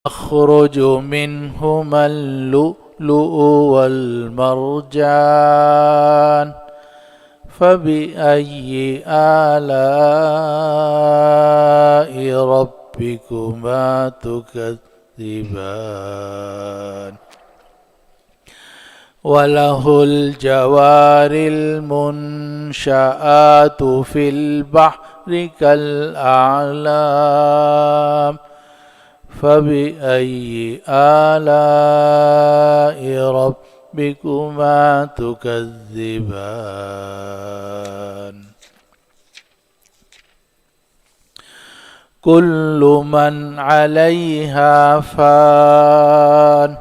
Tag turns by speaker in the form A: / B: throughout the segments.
A: يخرج منهما اللؤلؤ والمرجان فبأي آلاء ربكما تكذبان وله الجوار المنشآت في البحر كالأعلام فبأي آلاء ربكما تكذبان كل من عليها فان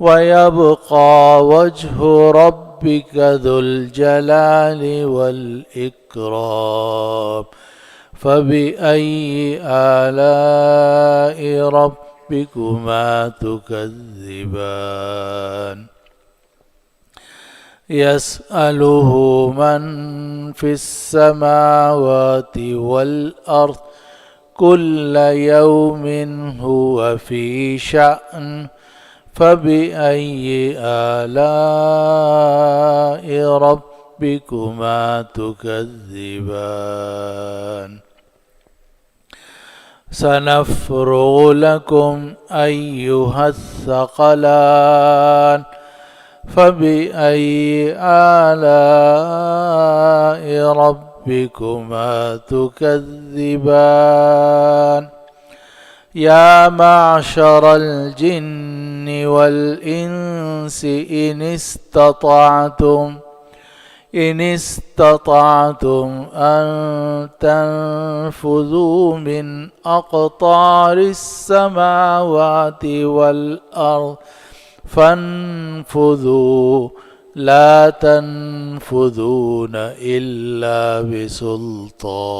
A: ويبقى وجه ربك ذو الجلال والإكرام فبأي آلاء ربكما تكذبان يسأله من في السماوات والأرض كل يوم هو في شأن فبأي آلاء ربكما تكذبان سنفرغ لكم أيها الثقلان فبأي آلاء ربكما تكذبان يا معشر الجن والإنس إن استطعتم أن تنفذوا من أقطار السماوات والأرض فانفذوا لا تنفذون إلا بسلطان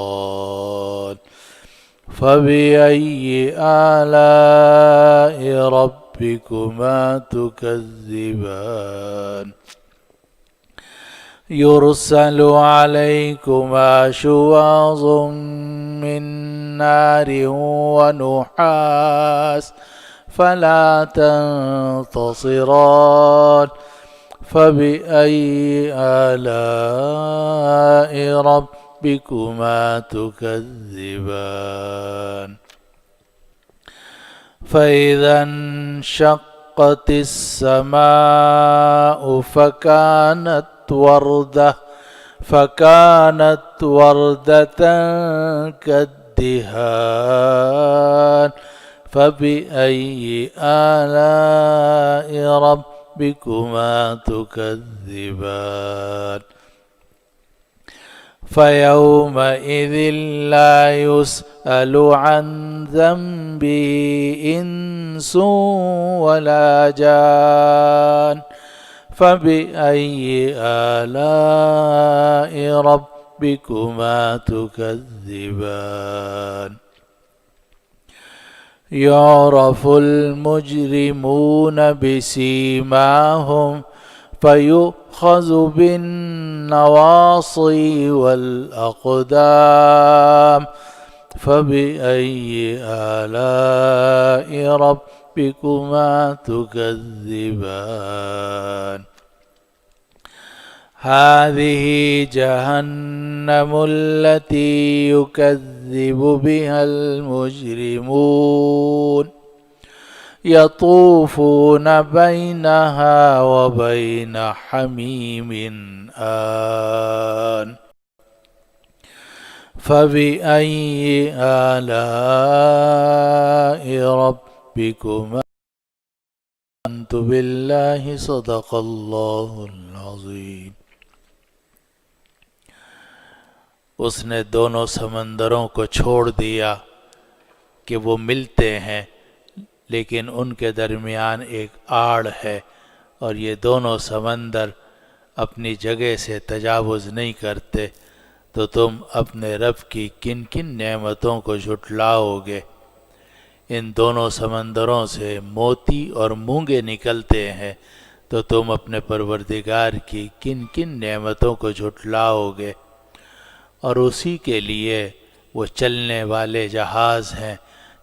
A: فبأي آلاء ربكما تكذبان يرسل عليكما شواظ من نار ونحاس فلا تنتصران فبأي آلاء ربكما تكذبان فإذا انشقت السماء فكانت وردة كالدهان فبأي آلاء ربكما تكذبان فيومئذ لا يسأل عن ذنبه إنس ولا جان فبأي آلاء ربكما تكذبان يعرف المجرمون بسيماهم فيؤخذ بالنواصي والأقدام فبأي آلاء ربكما تكذبان هذه جهنم التي يكذب بها المجرمون يطوفون بينها وبين حميم آن فبأي آلاء ربكما آمنت بالله صدق الله العظيم اس نے دونوں سمندروں کو چھوڑ دیا کہ وہ ملتے ہیں لیکن ان کے درمیان ایک آڑ ہے اور یہ دونوں سمندر اپنی جگہ سے تجاوز نہیں کرتے تو تم اپنے رب کی کن کن نعمتوں کو جھٹلاؤ گے ان دونوں سمندروں سے موتی اور مونگے نکلتے ہیں تو تم اپنے پروردگار کی کن کن نعمتوں کو جھٹلاؤ گے اور اسی کے لیے وہ چلنے والے جہاز ہیں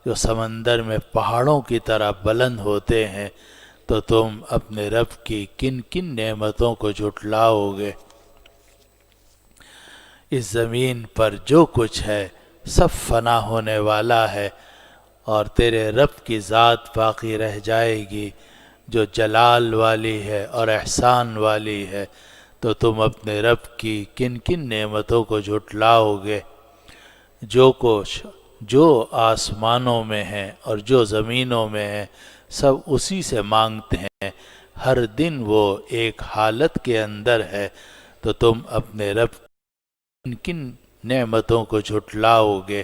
A: جو سمندر میں پہاڑوں کی طرح بلند ہوتے ہیں، تو تم اپنے رب کی کن کن نعمتوں کو جھٹلاؤ گے؟ اس زمین پر جو کچھ ہے سب فنا ہونے والا ہے، اور تیرے رب کی ذات باقی رہ جائے گی جو جلال والی ہے اور احسان والی ہے۔ تو تم اپنے رب کی کن کن نعمتوں کو جھٹلاؤ گے؟ جو کچھ جو آسمانوں میں ہے اور جو زمینوں میں ہے سب اسی سے مانگتے ہیں، ہر دن وہ ایک حالت کے اندر ہے، تو تم اپنے رب کن کن نعمتوں کو جھٹلاؤ گے؟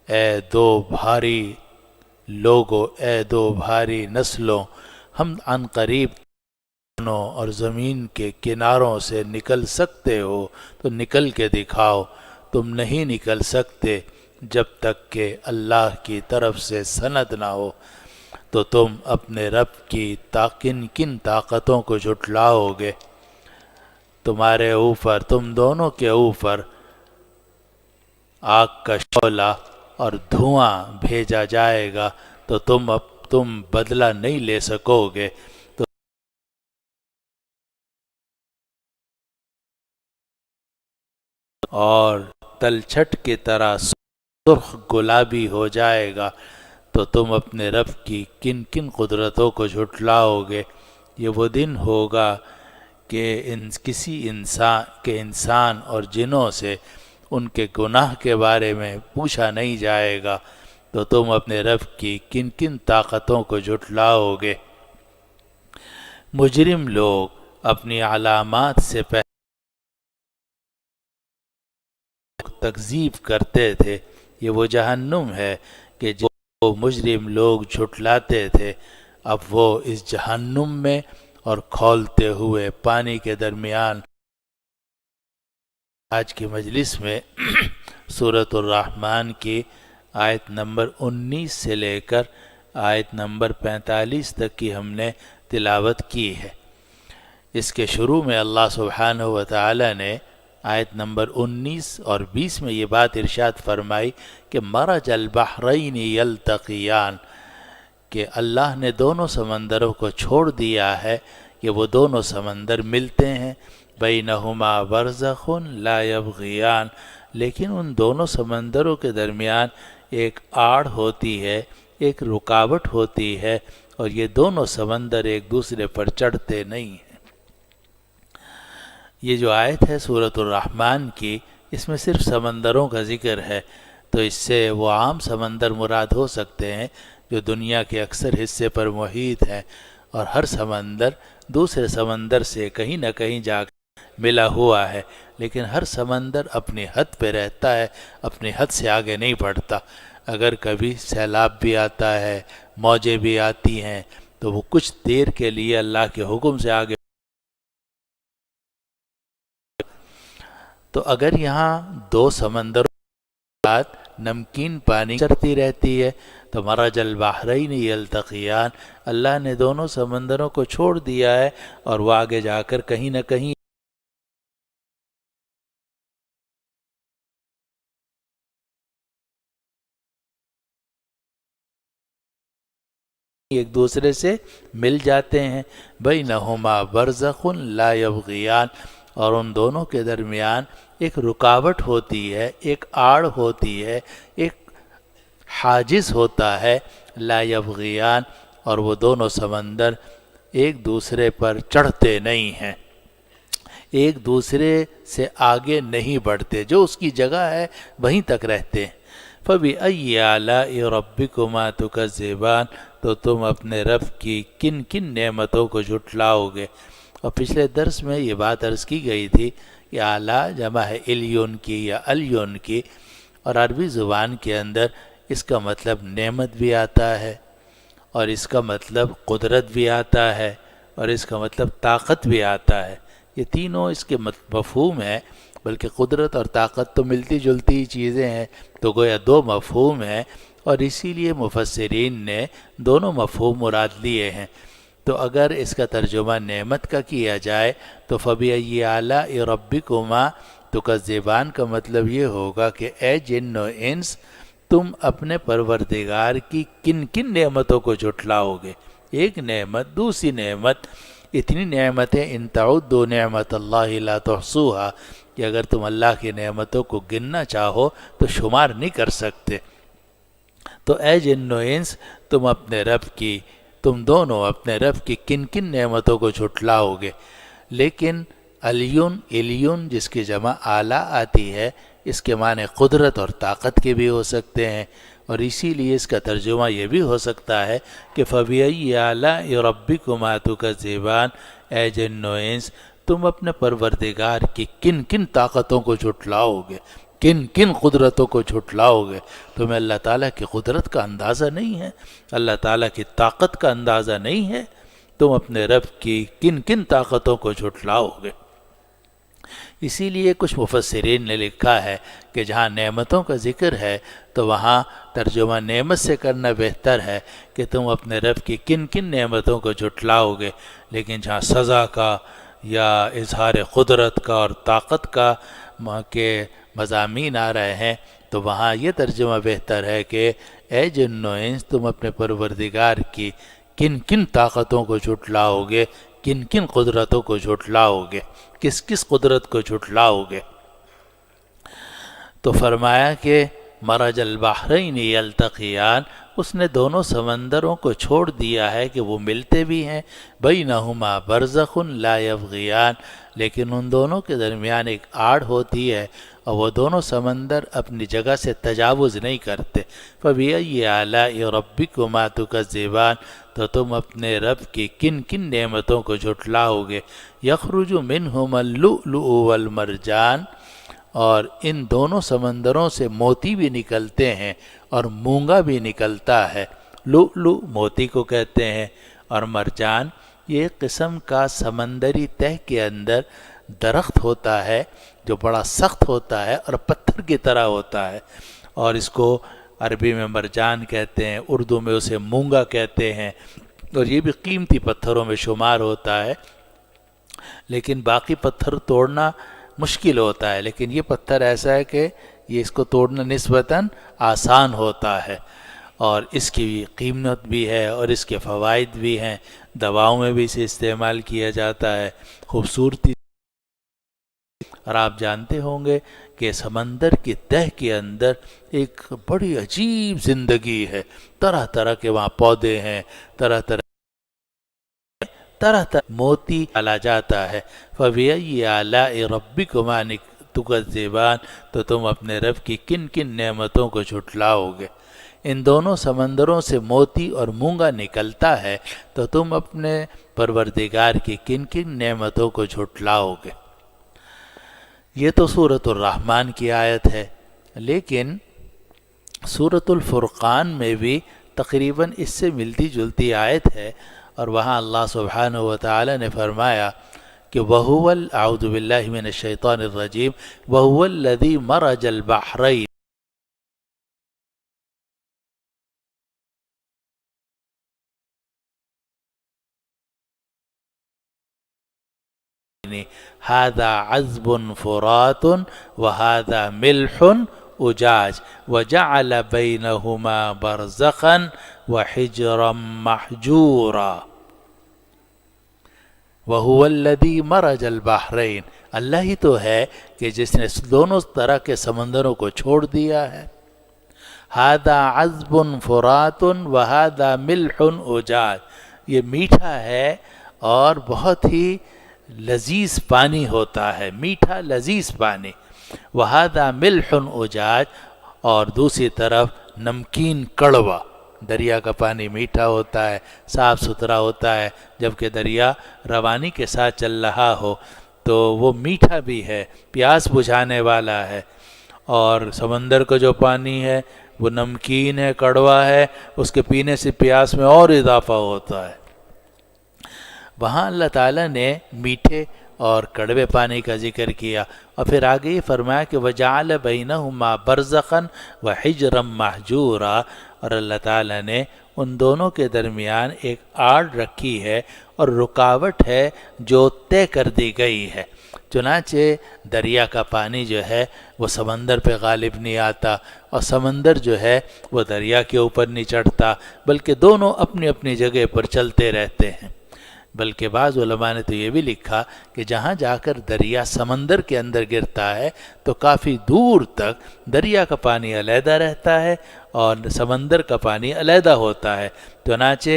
A: اے دو بھاری لوگوں، اے دو بھاری نسلوں، ہم عن قریب اور زمین کے کناروں سے نکل سکتے ہو تو نکل کے دکھاؤ، تم نہیں نکل سکتے جب تک کہ اللہ کی طرف سے سند نہ ہو۔ تو تم اپنے رب کی کن کن طاقتوں کو جھٹلاؤ گے؟ تمہارے اوپر، تم دونوں کے اوپر آگ کا شعلہ اور دھواں بھیجا جائے گا، تو تم بدلہ نہیں لے سکو گے۔ اور تلچھٹ کی طرح سرخ گلابی ہو جائے گا، تو تم اپنے رب کی کن کن قدرتوں کو جھٹلاؤ گے؟ یہ وہ دن ہوگا کہ کسی انسان اور جنوں سے ان کے گناہ کے بارے میں پوچھا نہیں جائے گا، تو تم اپنے رب کی کن کن طاقتوں کو جھٹلاؤ گے؟ مجرم لوگ اپنی علامات سے پہلے تکذیب کرتے تھے، یہ وہ جہنم ہے کہ جو مجرم لوگ جھٹلاتے تھے، اب وہ اس جہنم میں اور کھولتے ہوئے پانی کے درمیان۔ آج کی مجلس میں سورۃ الرحمن کی آیت نمبر 19 سے لے کر آیت نمبر 45 تک کی ہم نے تلاوت کی ہے۔ اس کے شروع میں اللہ سبحانہ و تعالی نے آیت نمبر 19 اور 20 میں یہ بات ارشاد فرمائی کہ مرج البحرین یلتقیان، کہ اللہ نے دونوں سمندروں کو چھوڑ دیا ہے کہ وہ دونوں سمندر ملتے ہیں، بینہما برزخ لا یبغیان، لیکن ان دونوں سمندروں کے درمیان ایک آڑ ہوتی ہے، ایک رکاوٹ ہوتی ہے، اور یہ دونوں سمندر ایک دوسرے پر چڑھتے نہیں ہیں۔ یہ جو آیت ہے سورۃ الرحمن کی، اس میں صرف سمندروں کا ذکر ہے، تو اس سے وہ عام سمندر مراد ہو سکتے ہیں جو دنیا کے اکثر حصے پر محیط ہیں، اور ہر سمندر دوسرے سمندر سے کہیں نہ کہیں جا کر ملا ہوا ہے، لیکن ہر سمندر اپنی حد پہ رہتا ہے، اپنی حد سے آگے نہیں بڑھتا۔ اگر کبھی سیلاب بھی آتا ہے، موجیں بھی آتی ہیں، تو وہ کچھ دیر کے لیے اللہ کے حکم سے آگے۔ تو اگر یہاں دو سمندروں کے ساتھ نمکین پانی چرتی رہتی ہے تو مرج البحرین یلتقیان، اللہ نے دونوں سمندروں کو چھوڑ دیا ہے اور وہ آگے جا کر کہیں نہ کہیں ایک دوسرے سے مل جاتے ہیں۔ بینہما برزخ لا یبغیان، اور ان دونوں کے درمیان ایک رکاوٹ ہوتی ہے، ایک آڑ ہوتی ہے، ایک حاجز ہوتا ہے، لا یبغیان، اور وہ دونوں سمندر ایک دوسرے پر چڑھتے نہیں ہیں، ایک دوسرے سے آگے نہیں بڑھتے، جو اس کی جگہ ہے وہیں تک رہتے ہیں۔ فَبِأَيِّ آلَاءِ رَبِّكُمَا تُكَذِّبَانِ، تو تم اپنے رب کی کن کن نعمتوں کو جھٹلاؤ گے؟ اور پچھلے درس میں یہ بات عرض کی گئی تھی کہ اعلیٰ جمع ہے الیون کی یا الیون کی، اور عربی زبان کے اندر اس کا مطلب نعمت بھی آتا ہے، اور اس کا مطلب قدرت بھی آتا ہے، اور اس کا مطلب طاقت بھی آتا ہے۔ یہ تینوں اس کے مفہوم ہیں، بلکہ قدرت اور طاقت تو ملتی جلتی چیزیں ہیں، تو گویا دو مفہوم ہیں، اور اسی لیے مفسرین نے دونوں مفہوم مراد لیے ہیں۔ تو اگر اس کا ترجمہ نعمت کا کیا جائے تو فَبِأَيِّ آلَاءِ رَبِّكُمَا تُكَذِّبَانِ کا مطلب یہ ہوگا کہ اے جن و انس، تم اپنے پروردگار کی کن کن نعمتوں کو جھٹلاؤ گے؟ ایک نعمت دوسری نعمت، اتنی نعمتیں ان تعدوا نعمت اللہ لا تحصوها، کہ اگر تم اللہ کی نعمتوں کو گننا چاہو تو شمار نہیں کر سکتے۔ تو اے جن و انس، تم دونوں اپنے رب کی کن کن نعمتوں کو جھٹلاؤ گے؟ لیکن الیون جس کی جمع اعلیٰ آتی ہے، اس کے معنی قدرت اور طاقت کے بھی ہو سکتے ہیں، اور اسی لیے اس کا ترجمہ یہ بھی ہو سکتا ہے کہ فَبِأَيِّ آلَاءِ رَبِّكُمَا تُكَذِّبَانِ، اے جن و انس تم اپنے پروردگار کی کن کن طاقتوں کو جھٹلاؤ گے، کن کن قدرتوں کو جھٹلاؤ گے؟ تمہیں اللہ تعالیٰ کی قدرت کا اندازہ نہیں ہے، اللہ تعالیٰ کی طاقت کا اندازہ نہیں ہے، تم اپنے رب کی کن کن طاقتوں کو جھٹلاؤ گے؟ اسی لیے کچھ مفسرین نے لکھا ہے کہ جہاں نعمتوں کا ذکر ہے تو وہاں ترجمہ نعمت سے کرنا بہتر ہے کہ تم اپنے رب کی کن کن نعمتوں کو جھٹلاؤ گے، لیکن جہاں سزا کا یا اظہار قدرت کا اور طاقت کا کے مضامین آ رہے ہیں تو وہاں یہ ترجمہ بہتر ہے کہ اے جن و انس تم اپنے پروردگار کی کن کن طاقتوں کو جھٹلاؤ گے، کن کن قدرتوں کو جھٹلاؤ گے، کس کس قدرت کو جھٹلاؤ گے؟ تو فرمایا کہ مرج البحرین یلتقیان، اس نے دونوں سمندروں کو چھوڑ دیا ہے کہ وہ ملتے بھی ہیں، بینہما برزخ لا یبغیان، لیکن ان دونوں کے درمیان ایک آڑ ہوتی ہے اور وہ دونوں سمندر اپنی جگہ سے تجاوز نہیں کرتے۔ فَبِأَيِّ آلَاءِ رَبِّكُمَا تُكَذِّبَانِ، تو تم اپنے رب کی کن کن نعمتوں کو جھٹلاؤ گے؟ یخرج منہما اللؤلؤ والمرجان، اور ان دونوں سمندروں سے موتی بھی نکلتے ہیں اور مونگا بھی نکلتا ہے۔ لؤلؤ موتی کو کہتے ہیں، اور مرجان یہ ایک قسم کا سمندری تہہ کے اندر درخت ہوتا ہے جو بڑا سخت ہوتا ہے اور پتھر کی طرح ہوتا ہے، اور اس کو عربی میں مرجان کہتے ہیں، اردو میں اسے مونگا کہتے ہیں، اور یہ بھی قیمتی پتھروں میں شمار ہوتا ہے، لیکن باقی پتھر توڑنا مشکل ہوتا ہے، لیکن یہ پتھر ایسا ہے کہ یہ اس کو توڑنا نسبتاً آسان ہوتا ہے، اور اس کی قیمت بھی ہے اور اس کے فوائد بھی ہیں، دواؤں میں بھی اسے استعمال کیا جاتا ہے، خوبصورتی۔ اور آپ جانتے ہوں گے کہ سمندر کی تہہ کے اندر ایک بڑی عجیب زندگی ہے، طرح طرح کے وہاں پودے ہیں، طرح طرح موتی ڈالا جاتا ہے۔ فَبِأَيِّ آلَاءِ رَبِّكُمَا تُكَذِّبَانِ، تو تم اپنے رب کی کن کن نعمتوں کو جھٹلاؤ گے؟ ان دونوں سمندروں سے موتی اور مونگا نکلتا ہے، تو تم اپنے پروردگار کی کن کن نعمتوں کو جھٹلاؤ گے؟ یہ تو سورۃ الرحمن کی آیت ہے، لیکن سورۃ الفرقان میں بھی تقریباً اس سے ملتی جلتی آیت ہے، اور وہاں اللہ سبحانہ وتعالی نے فرمایا کہ اعوذ باللہ من الشیطان الرجیم، وَهُوَ الَّذِي مَرَجَ الْبَحْرَيْنِ هَذَا عَذْبٌ فُرَاتٌ وَهَذَا مِلْحٌ أُجَاجٌ وَجَعَلَ بَيْنَهُمَا بَرْزَخًا وَحِجْرًا مَحْجُورًا۔ وَهُوَ الَّذِي مَرَجَ الْبَحْرَيْنِ، اللہ ہی تو ہے کہ جس نے دونوں طرح کے سمندروں کو چھوڑ دیا ہے۔ هَذَا عَذْبٌ فُرَاتٌ وَهَذَا مِلْحٌ أُجَاجٌ، یہ میٹھا ہے اور بہت ہی لذیذ پانی ہوتا ہے، میٹھا لذیذ پانی۔ وَهَذَا مِلْحٌ أُجَاجٌ، اور دوسری طرف نمکین کڑوا۔ دریا کا پانی میٹھا ہوتا ہے، صاف ستھرا ہوتا ہے، جبکہ دریا روانی کے ساتھ چل رہا ہو تو وہ میٹھا بھی ہے، پیاس بجھانے والا ہے، اور سمندر کا جو پانی ہے وہ نمکین ہے، کڑوا ہے، اس کے پینے سے پیاس میں اور اضافہ ہوتا ہے۔ وہاں اللہ تعالیٰ نے میٹھے اور کڑوے پانی کا ذکر کیا، اور پھر آگے یہ فرمایا کہ وَجَعَلَ بَيْنَهُمَا بَرْزَخًا وَحِجْرًا مَحْجُورًا، اور اللہ تعالیٰ نے ان دونوں کے درمیان ایک آڑ رکھی ہے اور رکاوٹ ہے جو طے کر دی گئی ہے۔ چنانچہ دریا کا پانی جو ہے وہ سمندر پہ غالب نہیں آتا، اور سمندر جو ہے وہ دریا کے اوپر نہیں چڑھتا، بلکہ دونوں اپنی اپنی جگہ پر چلتے رہتے ہیں۔ بلکہ بعض علماء نے تو یہ بھی لکھا کہ جہاں جا کر دریا سمندر کے اندر گرتا ہے تو کافی دور تک دریا کا پانی علیحدہ رہتا ہے اور سمندر کا پانی علیحدہ ہوتا ہے، چنانچہ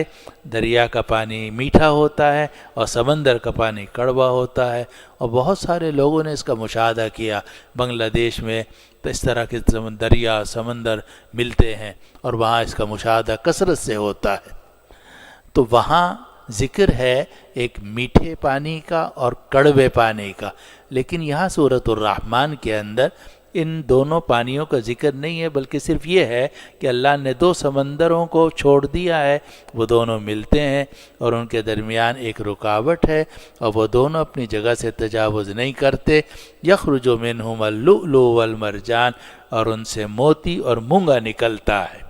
A: دریا کا پانی میٹھا ہوتا ہے اور سمندر کا پانی کڑوا ہوتا ہے۔ اور بہت سارے لوگوں نے اس کا مشاہدہ کیا، بنگلہ دیش میں تو اس طرح کے دریا سمندر ملتے ہیں اور وہاں اس کا مشاہدہ کثرت سے ہوتا ہے۔ تو وہاں ذکر ہے ایک میٹھے پانی کا اور کڑوے پانی کا، لیکن یہاں سورۃ الرحمن کے اندر ان دونوں پانیوں کا ذکر نہیں ہے، بلکہ صرف یہ ہے کہ اللہ نے دو سمندروں کو چھوڑ دیا ہے، وہ دونوں ملتے ہیں اور ان کے درمیان ایک رکاوٹ ہے اور وہ دونوں اپنی جگہ سے تجاوز نہیں کرتے۔ یخرج منہما اللؤلؤ والمرجان، اور ان سے موتی اور مونگا نکلتا ہے۔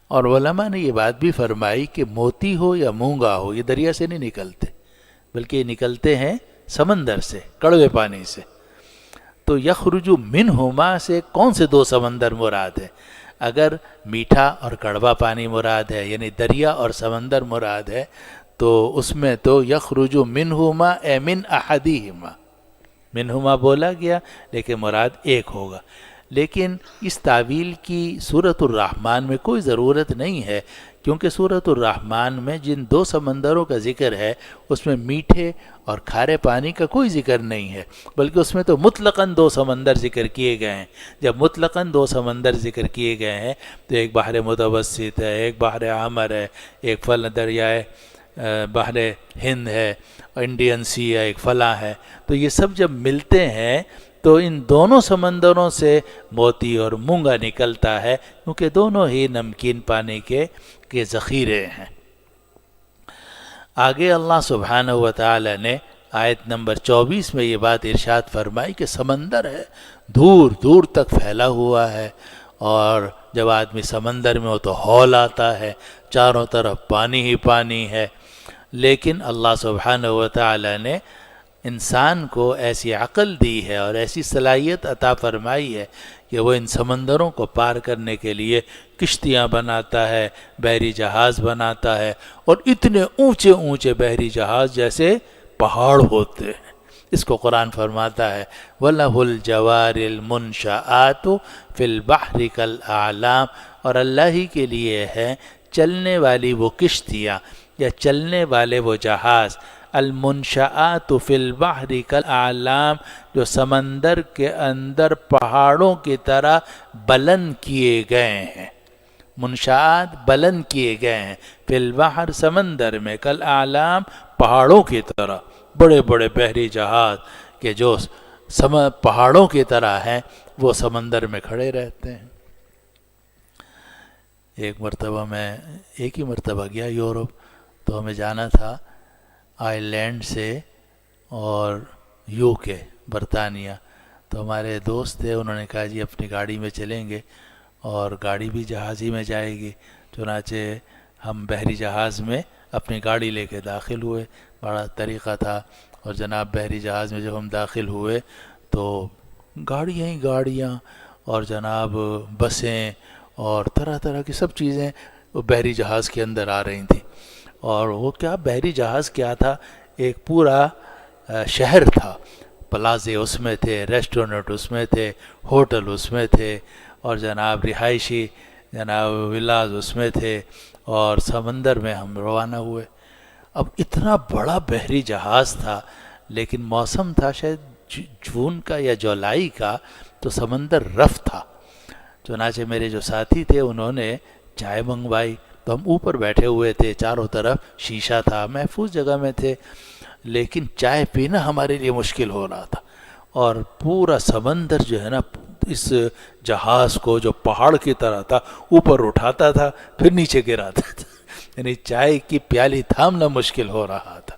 A: اور علماء نے یہ بات بھی فرمائی کہ موتی ہو یا مونگا ہو، یہ دریا سے نہیں نکلتے، بلکہ یہ نکلتے ہیں سمندر سے، کڑوے پانی سے۔ تو یخرج منہما سے کون سے دو سمندر مراد ہے؟ اگر میٹھا اور کڑوا پانی مراد ہے، یعنی دریا اور سمندر مراد ہے، تو اس میں تو یخرج منہما اے من احدہما، منہما بولا گیا لیکن مراد ایک ہوگا۔ لیکن اس تعویل کی سورۃ الرحمن میں کوئی ضرورت نہیں ہے، کیونکہ سورۃ الرحمن میں جن دو سمندروں کا ذکر ہے اس میں میٹھے اور کھارے پانی کا کوئی ذکر نہیں ہے، بلکہ اس میں تو مطلقاً دو سمندر ذکر کیے گئے ہیں۔ جب مطلقاً دو سمندر ذکر کیے گئے ہیں تو ایک بحر متوسط ہے، ایک بحر احمر ہے، ایک دریائے بحر ہند ہے، انڈین سی ہے، ایک فلاں ہے۔ تو یہ سب جب ملتے ہیں تو ان دونوں سمندروں سے موتی اور مونگا نکلتا ہے، کیونکہ دونوں ہی نمکین پانی کے ذخیرے ہیں۔ آگے اللہ سبحانہ و تعالی نے آیت نمبر 24 میں یہ بات ارشاد فرمائی کہ سمندر ہے، دور دور تک پھیلا ہوا ہے، اور جب آدمی سمندر میں ہو تو ہول آتا ہے، چاروں طرف پانی ہی پانی ہے۔ لیکن اللہ سبحانہ و تعالی نے انسان کو ایسی عقل دی ہے اور ایسی صلاحیت عطا فرمائی ہے کہ وہ ان سمندروں کو پار کرنے کے لیے کشتیاں بناتا ہے، بحری جہاز بناتا ہے، اور اتنے اونچے اونچے بحری جہاز جیسے پہاڑ ہوتے ہیں۔ اس کو قرآن فرماتا ہے وَلَهُ الْجَوَارِ الْمُنْشَآتُ فِي الْبَحْرِ كَالْأَعْلَامِ، اور اللہ ہی کے لیے ہے چلنے والی وہ کشتیاں یا چلنے والے وہ جہاز، المنشآت فی البحر کالاعلام، جو سمندر کے اندر پہاڑوں کی طرح بلند کیے گئے ہیں۔ منشآت بلند کیے گئے ہیں، فی البحر سمندر میں، کالاعلام پہاڑوں کی طرح، بڑے بڑے بحری جہاز کہ جو پہاڑوں کی طرح ہیں وہ سمندر میں کھڑے رہتے ہیں۔ ایک ہی مرتبہ گیا یورپ، تو ہمیں جانا تھا آئرلینڈ سے اور یو کے برطانیہ، تو ہمارے دوست تھے، انہوں نے کہا جی اپنی گاڑی میں چلیں گے، اور گاڑی بھی جہاز ہی میں جائے گی، چنانچہ ہم بحری جہاز میں اپنی گاڑی لے کے داخل ہوئے، بڑا طریقہ تھا، اور جناب بحری جہاز میں جب ہم داخل ہوئے تو گاڑیاں ہی گاڑیاں، اور جناب بسیں اور طرح طرح کی سب چیزیں وہ بحری جہاز کے اندر آ رہی تھیں۔ اور وہ کیا بحری جہاز کیا تھا، ایک پورا شہر تھا، پلازے اس میں تھے، ریسٹورنٹ اس میں تھے، ہوٹل اس میں تھے، اور جناب رہائشی جناب ولاز اس میں تھے، اور سمندر میں ہم روانہ ہوئے۔ اب اتنا بڑا بحری جہاز تھا، لیکن موسم تھا شاید جون کا یا جولائی کا، تو سمندر رف تھا۔ چنانچہ میرے جو ساتھی تھے انہوں نے چائے منگوائی، تو ہم اوپر بیٹھے ہوئے تھے، چاروں طرف شیشہ تھا، محفوظ جگہ میں تھے، لیکن چائے پینا ہمارے لیے مشکل ہو رہا تھا، اور پورا سمندر جو ہے نا اس جہاز کو جو پہاڑ کی طرح تھا اوپر اٹھاتا تھا پھر نیچے گراتا تھا، یعنی چائے کی پیالی تھامنا مشکل ہو رہا تھا۔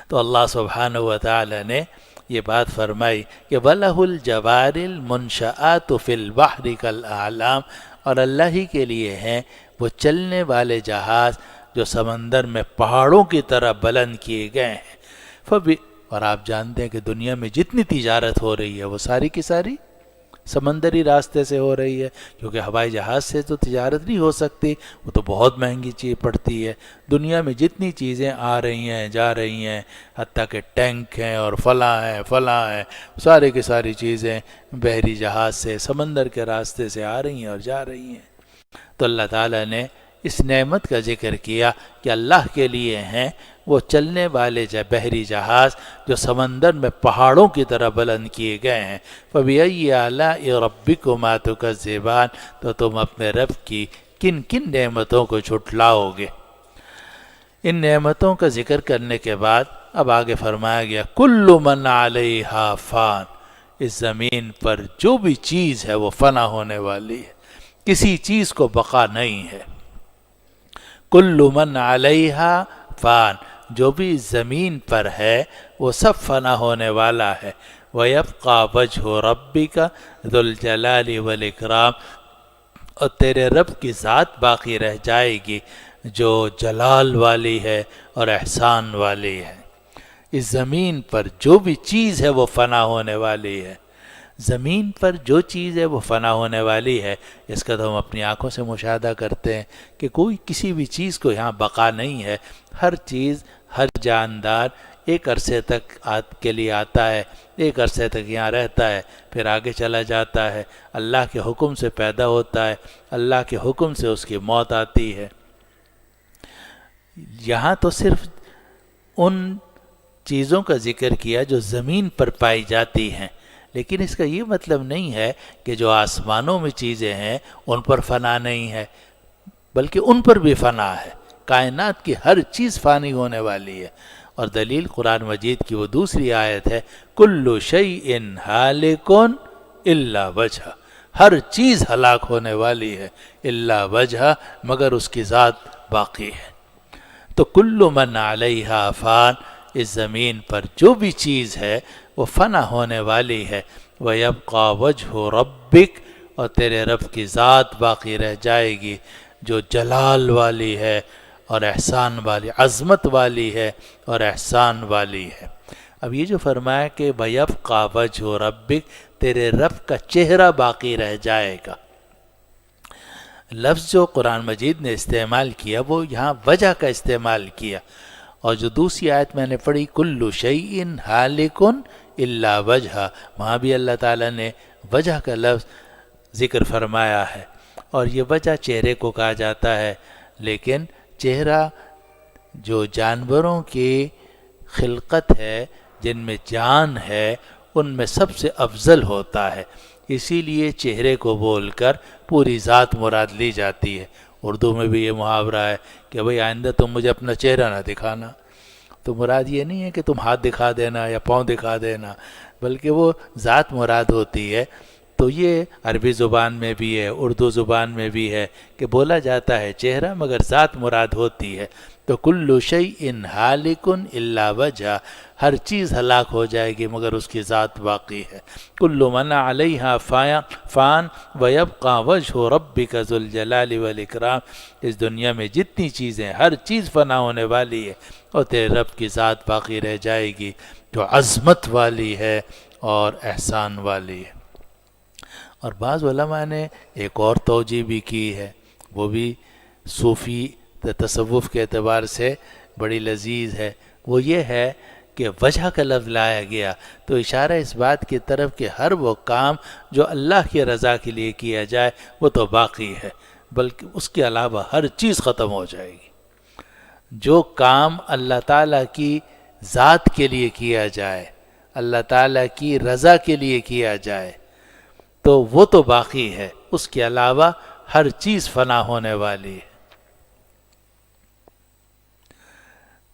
A: تو اللہ سبحانہ و تعالی نے یہ بات فرمائی کہ وَلَهُ الْجَوَارِ الْمُنْشَآتُ فِي الْبَحْرِ كَالْأَعْلَامِ، اور اللہ ہی کے لیے ہیں وہ چلنے والے جہاز جو سمندر میں پہاڑوں کی طرح بلند کیے گئے ہیں۔ اور آپ جانتے ہیں کہ دنیا میں جتنی تجارت ہو رہی ہے وہ ساری کی ساری سمندری راستے سے ہو رہی ہے، کیونکہ ہوائی جہاز سے تو تجارت نہیں ہو سکتی، وہ تو بہت مہنگی چیز پڑتی ہے۔ دنیا میں جتنی چیزیں آ رہی ہیں جا رہی ہیں، حتیٰ کہ ٹینک ہیں اور فلاں ہیں، سارے کی ساری چیزیں بحری جہاز سے سمندر کے راستے سے آ رہی ہیں اور جا رہی ہیں۔ تو اللہ تعالیٰ نے اس نعمت کا ذکر کیا کہ اللہ کے لیے ہیں وہ چلنے والے بحری جہاز جو سمندر میں پہاڑوں کی طرح بلند کیے گئے ہیں۔ فَبِأَيِّ آلَاءِ رَبِّكُمَا تُكَذِّبَانِ، تو تم اپنے رب کی کن کن نعمتوں کو جھٹلاؤ گے۔ ان نعمتوں کا ذکر کرنے کے بعد اب آگے فرمایا گیا کُلُّ مَنْ عَلَيْهَا فان، اس زمین پر جو بھی چیز ہے وہ فنا ہونے والی ہے، کسی چیز کو بقا نہیں ہے۔ کُلُّ مَنْ عَلَيْهَا فان، جو بھی زمین پر ہے وہ سب فنا ہونے والا ہے۔ وَيَبْقَى وَجْهُ رَبِّكَ ذُو الْجَلَالِ وَالْإِكْرَامِ، اور تیرے رب کی ذات باقی رہ جائے گی جو جلال والی ہے اور احسان والی ہے۔ اس زمین پر جو بھی چیز ہے وہ فنا ہونے والی ہے۔ زمین پر جو چیز ہے وہ فنا ہونے والی ہے، اس کا تو ہم اپنی آنکھوں سے مشاہدہ کرتے ہیں کہ کوئی کسی بھی چیز کو یہاں بقا نہیں ہے۔ ہر چیز، ہر جاندار ایک عرصے تک کے لیے آتا ہے، ایک عرصے تک یہاں رہتا ہے، پھر آگے چلا جاتا ہے، اللہ کے حکم سے پیدا ہوتا ہے، اللہ کے حکم سے اس کی موت آتی ہے۔ یہاں تو صرف ان چیزوں کا ذکر کیا جو زمین پر پائی جاتی ہیں، لیکن اس کا یہ مطلب نہیں ہے کہ جو آسمانوں میں چیزیں ہیں ان پر فنا نہیں ہے، بلکہ ان پر بھی فنا ہے۔ کائنات کی ہر چیز فانی ہونے والی ہے، اور دلیل قرآن مجید کی وہ دوسری آیت ہے کُلُّ شَيْءٍ ہَالِكٌ إِلَّا وَجْهَهُ، ہر چیز ہلاک ہونے والی ہے الا وجہ، مگر اس کی ذات باقی ہے۔ تو کُلُّ مَنْ عَلَيْهَا فان، اس زمین پر جو بھی چیز ہے وہ فنا ہونے والی ہے۔ وَيَبْقَى وَجْهُ رَبِّكَ، اور تیرے رب کی ذات باقی رہ جائے گی جو جلال والی ہے اور احسان والی، عظمت والی ہے اور احسان والی ہے۔ اب یہ جو فرمایا کہ وَيَبْقَى وَجْهُ رَبِّكَ، تیرے رب کا چہرہ باقی رہ جائے گا، لفظ جو قرآن مجید نے استعمال کیا وہ یہاں وجہ کا استعمال کیا، اور جو دوسری آیت میں نے پڑھی کُلُّ شَيْءٍ ہَالِكٌ إِلَّا وَجْهَهُ، وہاں بھی اللہ تعالیٰ نے وجہ کا لفظ ذکر فرمایا ہے، اور یہ وجہ چہرے کو کہا جاتا ہے، لیکن چہرہ جو جانوروں کی خلقت ہے جن میں جان ہے ان میں سب سے افضل ہوتا ہے، اسی لیے چہرے کو بول کر پوری ذات مراد لی جاتی ہے۔ اردو میں بھی یہ محاورہ ہے کہ بھئی آئندہ تم مجھے اپنا چہرہ نہ دکھانا، تو مراد یہ نہیں ہے کہ تم ہاتھ دکھا دینا یا پاؤں دکھا دینا، بلکہ وہ ذات مراد ہوتی ہے۔ تو یہ عربی زبان میں بھی ہے، اردو زبان میں بھی ہے کہ بولا جاتا ہے چہرہ مگر ذات مراد ہوتی ہے۔ تو کُلُّ شَيْءٍ ہَالِكٌ إِلَّا وَجْهَهُ، ہر چیز ہلاک ہو جائے گی مگر اس کی ذات باقی ہے۔ کُلُّ مَنْ عَلَيْهَا فان وَيَبْقَى وَجْهُ رَبِّكَ ذُو الْجَلَالِ وَالْإِكْرَامِ، اس دنیا میں جتنی چیزیں، ہر چیز فنا ہونے والی ہے، اور تیرے رب کی ذات باقی رہ جائے گی جو عظمت والی ہے اور احسان والی ہے۔ اور بعض علماء نے ایک اور توجیہ بھی کی ہے، وہ بھی صوفی تصوف کے اعتبار سے بڑی لذیذ ہے، وہ یہ ہے کہ وجہ کا لفظ لایا گیا تو اشارہ اس بات کی طرف کہ ہر وہ کام جو اللہ کی رضا کے لیے کیا جائے وہ تو باقی ہے، بلکہ اس کے علاوہ ہر چیز ختم ہو جائے گی۔ جو کام اللہ تعالیٰ کی ذات کے لیے کیا جائے، اللہ تعالیٰ کی رضا کے لیے کیا جائے تو وہ تو باقی ہے، اس کے علاوہ ہر چیز فنا ہونے والی ہے۔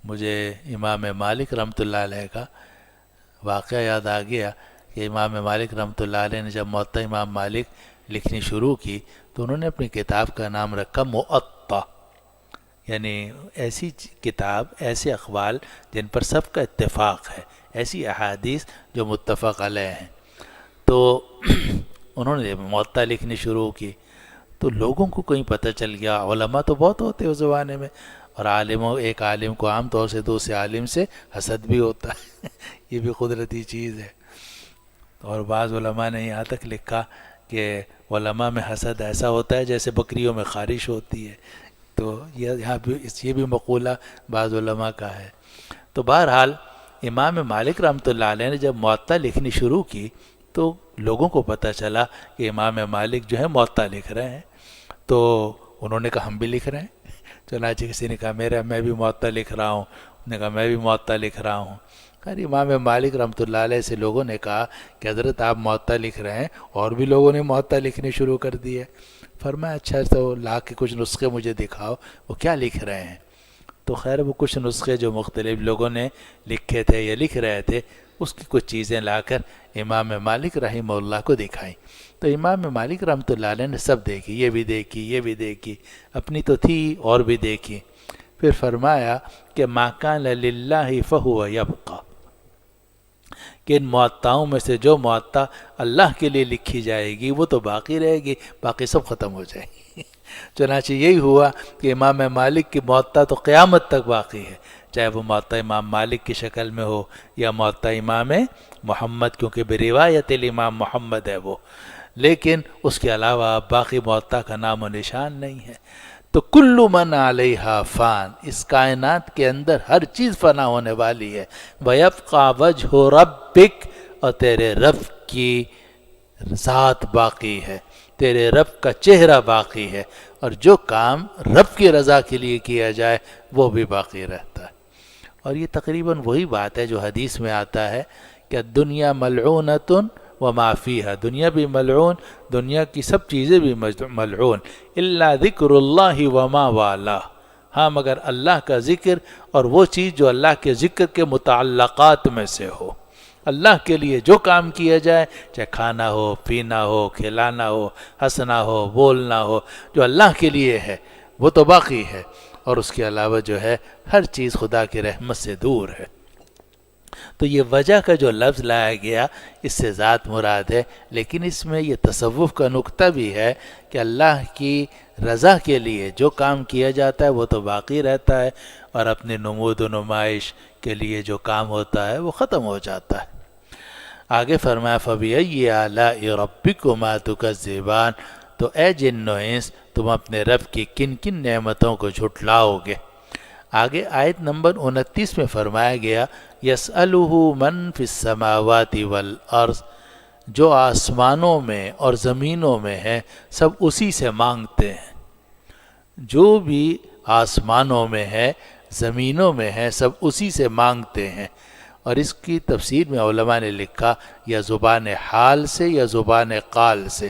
A: مجھے امام مالک رحمۃ اللہ علیہ کا واقعہ یاد آ گیا کہ امام مالک رحمۃ اللہ علیہ نے جب موطا امام مالک لکھنی شروع کی تو انہوں نے اپنی کتاب کا نام رکھا موطا، یعنی ایسی کتاب، ایسے اقوال جن پر سب کا اتفاق ہے، ایسی احادیث جو متفق علیہ ہیں۔ تو انہوں نے موطا لکھنی شروع کی تو لوگوں کو کہیں پتہ چل گیا، علماء تو بہت ہوتے اس زمانے میں، اور ایک عالم کو عام طور سے دوسرے عالم سے حسد بھی ہوتا ہے یہ بھی قدرتی چیز ہے. اور بعض علماء نے یہاں تک لکھا کہ علماء میں حسد ایسا ہوتا ہے جیسے بکریوں میں خارش ہوتی ہے. تو یہ بھی مقولہ بعض علماء کا ہے. تو بہرحال امام مالک رحمۃ اللہ علیہ نے جب موطا لکھنی شروع کی تو لوگوں کو پتہ چلا کہ امام مالک جو ہے موطا لکھ رہے ہیں. تو انہوں نے کہا ہم بھی لکھ رہے ہیں. چنانچہ کسی نے کہا میں بھی موطا لکھ رہا ہوں. انہوں نے کہا میں بھی موطا لکھ رہا ہوں. امام مالک رحمۃ اللہ علیہ سے لوگوں نے کہا کہ حضرت آپ موطا لکھ رہے ہیں اور بھی لوگوں نے موطا لکھنے شروع کر دیے. فرمایا اچھا تو لا کے کچھ نسخے مجھے دکھاؤ وہ کیا لکھ رہے ہیں. تو خیر وہ کچھ نسخے جو مختلف لوگوں نے لکھے تھے یا لکھ رہے تھے اس کی کچھ چیزیں لا کر امام مالک رحمہ اللہ کو دکھائیں. تو امام مالک رحمۃ اللہ علیہ نے سب دیکھی، یہ بھی دیکھی، اپنی تو تھی اور بھی دیکھی. پھر فرمایا کہ ما کان للہ فہو یبقی، کہ ان معطاؤں میں سے جو معطا اللہ کے لیے لکھی جائے گی وہ تو باقی رہے گی، باقی سب ختم ہو جائے گی. چنانچہ یہی ہوا کہ امام مالک کی معطا تو قیامت تک باقی ہے، چاہے وہ معطا امام مالک کی شکل میں ہو یا معطا امام محمد، کیونکہ بروایت الامام محمد ہے وہ، لیکن اس کے علاوہ باقی معطا کا نام و نشان نہیں ہے. تو کل من علیہا فان، اس کائنات کے اندر ہر چیز فنا ہونے والی ہے. وَيَبْقَى وَجْهُ رَبِّكَ، اور تیرے رب کی ذات باقی ہے، تیرے رب کا چہرہ باقی ہے، اور جو کام رب کی رضا کے لیے کیا جائے وہ بھی باقی رہتا ہے. اور یہ تقریباً وہی بات ہے جو حدیث میں آتا ہے کہ دنیا ملعونۃ وما فیہا، دنیا بھی ملعون، دنیا کی سب چیزیں بھی ملعون، الا ذکر اللہ وما والا، ہاں مگر اللہ کا ذکر اور وہ چیز جو اللہ کے ذکر کے متعلقات میں سے ہو. اللہ کے لیے جو کام کیا جائے، چاہے کھانا ہو، پینا ہو، کھلانا ہو، ہنسنا ہو، بولنا ہو، جو اللہ کے لیے ہے وہ تو باقی ہے، اور اس کے علاوہ جو ہے ہر چیز خدا کی رحمت سے دور ہے. تو یہ وجہ کا جو لفظ لایا گیا اس سے ذات مراد ہے، لیکن اس میں یہ تصوف کا نقطہ بھی ہے کہ اللہ کی رضا کے لیے جو کام کیا جاتا ہے وہ تو باقی رہتا ہے، اور اپنی نمود و نمائش کے لیے جو کام ہوتا ہے وہ ختم ہو جاتا ہے. آگے فرمایا فَبِأَيِّ آلَاءِ رَبِّكُمَا تُكَذِّبَانِ، تو اے جن و انس تم اپنے رب کی کن کن نعمتوں کو جھٹلاؤ گے. آگے آیت نمبر 29 میں فرمایا گیا يَسْأَلُهُ مَنْ فِي السَّمَاوَاتِ وَالْأَرْضِ، جو آسمانوں میں اور زمینوں میں ہے سب اسی سے مانگتے ہیں. جو بھی آسمانوں میں ہے زمینوں میں ہے سب اسی سے مانگتے ہیں. اور اس کی تفسیر میں علماء نے لکھا یا زبان حال سے یا زبان قال سے.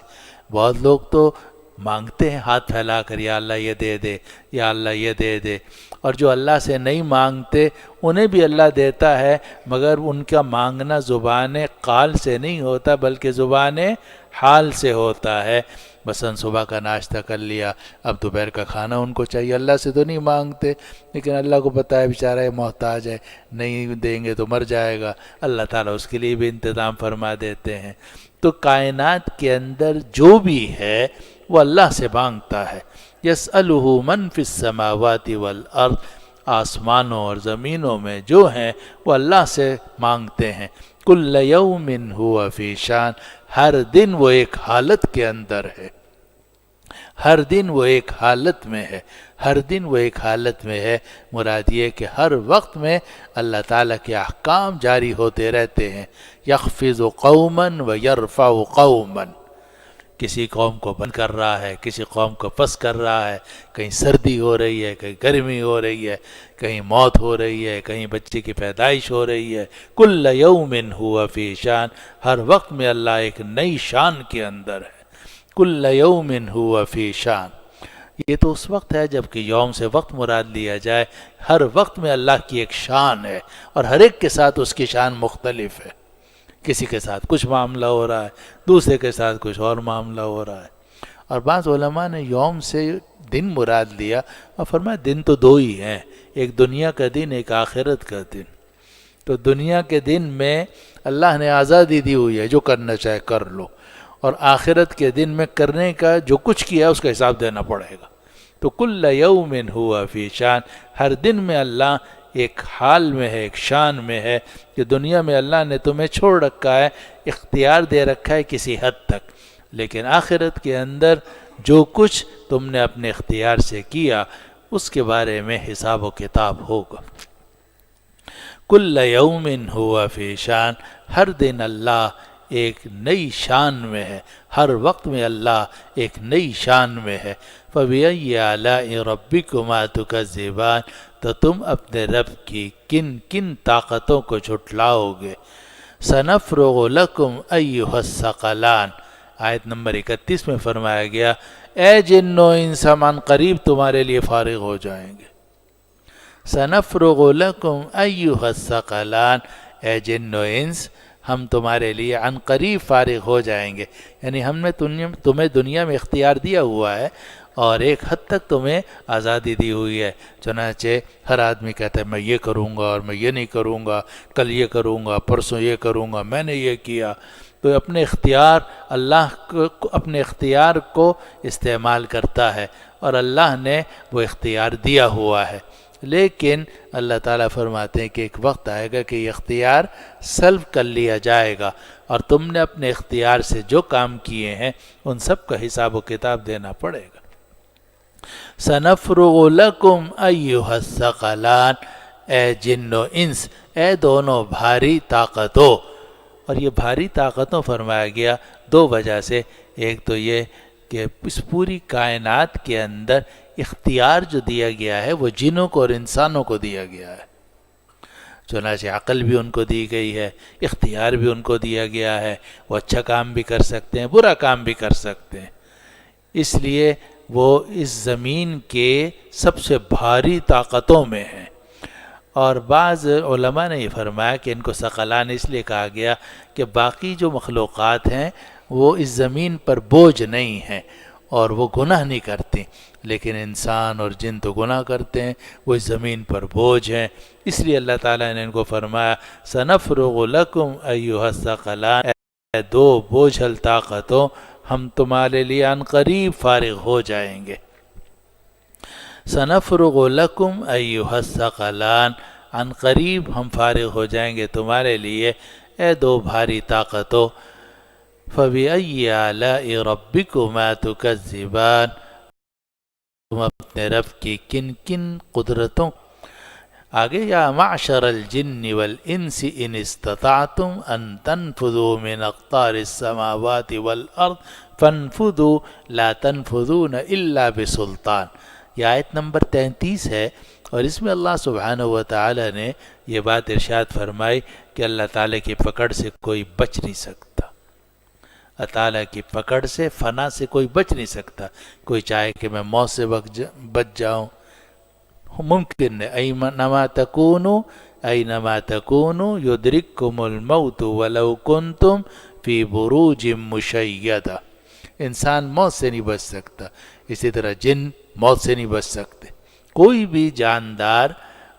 A: بہت لوگ تو مانگتے ہیں ہاتھ پھیلا کر، یا اللہ یہ دے دے، یا اللہ یہ دے دے، اور جو اللہ سے نہیں مانگتے انہیں بھی اللہ دیتا ہے، مگر ان کا مانگنا زبان قال سے نہیں ہوتا بلکہ زبان حال سے ہوتا ہے. مثلا صبح کا ناشتہ کر لیا، اب دوپہر کا کھانا ان کو چاہیے، اللہ سے تو نہیں مانگتے، لیکن اللہ کو پتہ ہے بیچارہ یہ محتاج ہے، نہیں دیں گے تو مر جائے گا، اللہ تعالیٰ اس کے لیے بھی انتظام فرما دیتے ہیں. تو کائنات کے اندر جو بھی ہے وہ اللہ سے مانگتا ہے. یسألہ من فی السماوات والارض، آسمانوں اور زمینوں میں جو ہیں وہ اللہ سے مانگتے ہیں. کل یوم ہوا فی شان، ہر دن وہ ایک حالت کے اندر ہے، ہر دن وہ ایک حالت میں ہے، ہر دن وہ ایک حالت میں ہے. مراد یہ کہ ہر وقت میں اللہ تعالیٰ کے احکام جاری ہوتے رہتے ہیں. یخفض قوما ویرفع قوما، کسی قوم کو بند کر رہا ہے، کسی قوم کو پس کر رہا ہے، کہیں سردی ہو رہی ہے، کہیں گرمی ہو رہی ہے، کہیں موت ہو رہی ہے، کہیں بچے کی پیدائش ہو رہی ہے. کل یوم ہوا فی شان، ہر وقت میں اللہ ایک نئی شان کے اندر ہے. کل یوم ہوا فی شان، یہ تو اس وقت ہے جب کہ یوم سے وقت مراد لیا جائے. ہر وقت میں اللہ کی ایک شان ہے، اور ہر ایک کے ساتھ اس کی شان مختلف ہے. کسی کے ساتھ کچھ معاملہ ہو رہا ہے، دوسرے کے ساتھ کچھ اور معاملہ ہو رہا ہے. اور بعض علماء نے یوم سے دن مراد لیا اور فرمایا دن تو دو ہی ہیں، ایک دنیا کا دن، ایک آخرت کا دن. تو دنیا کے دن میں اللہ نے آزادی دی ہوئی ہے، جو کرنا چاہے کر لو، اور آخرت کے دن میں کرنے کا جو کچھ کیا اس کا حساب دینا پڑے گا. تو کل یوم ہوا فی شان، ہر دن میں اللہ ایک حال میں ہے، ایک شان میں ہے، کہ دنیا میں اللہ نے تمہیں چھوڑ رکھا ہے، اختیار دے رکھا ہے کسی حد تک، لیکن آخرت کے اندر جو کچھ تم نے اپنے اختیار سے کیا اس کے بارے میں حساب و کتاب ہوگا۔ کل یوم ہوا فی شان، ہر دن اللہ ایک نئی شان میں ہے، ہر وقت میں اللہ ایک نئی شان میں ہے۔ فَبِأَيِّ آلَاءِ رَبِّكُمَا تُكَذِّبَانِ، تو تم اپنے رب کی کن کن طاقتوں کو جھٹلاؤ گے۔ سَنَفْرُغُ لَكُمْ أَيُّهَا الثَّقَلَانِ، آیت نمبر 31 میں فرمایا گیا اے جن و انس ہم عن قریب تمہارے لیے فارغ ہو جائیں گے۔ سَنَفْرُغُ لَكُمْ أَيُّهَا الثَّقَلَانِ، اے جن و انس ہم تمہارے لیے عن قریب فارغ ہو جائیں گے، یعنی ہم نے تمہیں دنیا میں اختیار دیا ہوا ہے اور ایک حد تک تمہیں آزادی دی ہوئی ہے، چنانچہ ہر آدمی کہتا ہے میں یہ کروں گا اور میں یہ نہیں کروں گا، کل یہ کروں گا، پرسوں یہ کروں گا، میں نے یہ کیا، تو اپنے اختیار اللہ کو اپنے اختیار کو استعمال کرتا ہے، اور اللہ نے وہ اختیار دیا ہوا ہے، لیکن اللہ تعالیٰ فرماتے ہیں کہ ایک وقت آئے گا کہ یہ اختیار سلب کر لیا جائے گا، اور تم نے اپنے اختیار سے جو کام کیے ہیں ان سب کا حساب و کتاب دینا پڑے گا۔ سَنَفْرُغُ لَكُمْ أَيُّهَا الثَّقَلَانِ، اے جن و انس، اے دونوں بھاری طاقتوں، اور یہ بھاری طاقتوں فرمایا گیا دو وجہ سے، ایک تو یہ کہ اس پوری کائنات کے اندر اختیار جو دیا گیا ہے وہ جنوں کو اور انسانوں کو دیا گیا ہے، چنانچہ عقل بھی ان کو دی گئی ہے، اختیار بھی ان کو دیا گیا ہے، وہ اچھا کام بھی کر سکتے ہیں، برا کام بھی کر سکتے ہیں، اس لیے وہ اس زمین کے سب سے بھاری طاقتوں میں ہیں۔ اور بعض علماء نے یہ فرمایا کہ ان کو ثقلان اس لیے کہا گیا کہ باقی جو مخلوقات ہیں وہ اس زمین پر بوجھ نہیں ہیں اور وہ گناہ نہیں کرتی، لیکن انسان اور جن تو گناہ کرتے ہیں، وہ اس زمین پر بوجھ ہیں، اس لیے اللہ تعالیٰ نے ان کو فرمایا سَنَفْرُغُ لَكُمْ أَيُّهَا الثَّقَلَانِ، اے دو بوجھل طاقتوں ہم تمہارے لیے عن قریب فارغ ہو جائیں گے۔ سَنَفْرُغُ لَكُمْ أَيُّهَا الثَّقَلَانِ، عن قریب ہم فارغ ہو جائیں گے تمہارے لیے اے دو بھاری طاقتوں۔ فَبِأَيِّ آلَاءِ رَبِّكُمَا تُكَذِّبَانِ، تم اپنے رب کی کن کن قدرتوں، آگے یا معشر الجن والانس ان استطعتم ان تنفذوا من اقطار السماوات والارض فانفذوا لا تنفذون الا بسلطان، یہ آیت نمبر 33 ہے، اور اس میں اللہ سبحانہ و تعالی نے یہ بات ارشاد فرمائی کہ اللہ تعالیٰ کی پکڑ سے کوئی بچ نہیں سکتا، اللہ تعالیٰ کی پکڑ سے، فنا سے کوئی بچ نہیں سکتا، کوئی چاہے کہ میں موت سے بچ جاؤں، ممکن ہے، اینما تکونوا یدرککم الموت ولو کنتم فی بروج مشیدہ، انسان موت سے نہیں بچ سکتا، اسی طرح جن موت سے نہیں بچ سکتے، کوئی بھی جاندار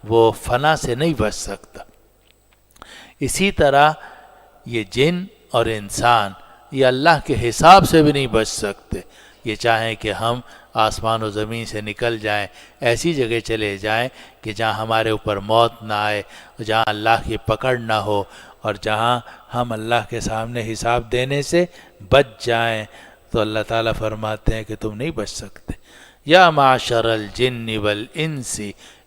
A: وہ فنا سے نہیں بچ سکتا، اسی طرح یہ جن اور انسان یہ اللہ کے حساب سے بھی نہیں بچ سکتے، یہ چاہیں کہ ہم آسمان و زمین سے نکل جائیں، ایسی جگہ چلے جائیں کہ جہاں ہمارے اوپر موت نہ آئے، جہاں اللہ کی پکڑ نہ ہو، اور جہاں ہم اللہ کے سامنے حساب دینے سے بچ جائیں، تو اللہ تعالیٰ فرماتے ہیں کہ تم نہیں بچ سکتے۔ یا معشر الجن والانس،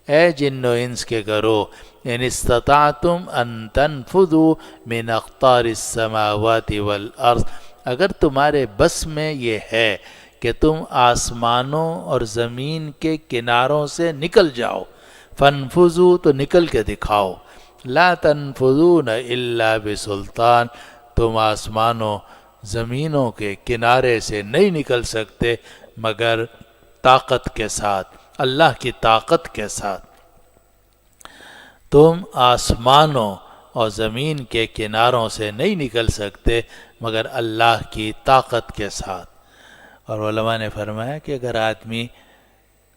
A: اے جن و انس کے گروہ، ان استطعتم ان تنفذوا من اقطار السماوات والارض، اگر تمہارے بس میں یہ ہے کہ تم آسمانوں اور زمین کے کناروں سے نکل جاؤ، فانفذوا تو نکل کے دکھاؤ، لا تنفذون الا بسلطان، تم آسمانوں زمینوں کے کنارے سے نہیں نکل سکتے مگر طاقت کے ساتھ، اللہ کی طاقت کے ساتھ، تم آسمانوں اور زمین کے کناروں سے نہیں نکل سکتے مگر اللہ کی طاقت کے ساتھ۔ اور علماء نے فرمایا کہ اگر آدمی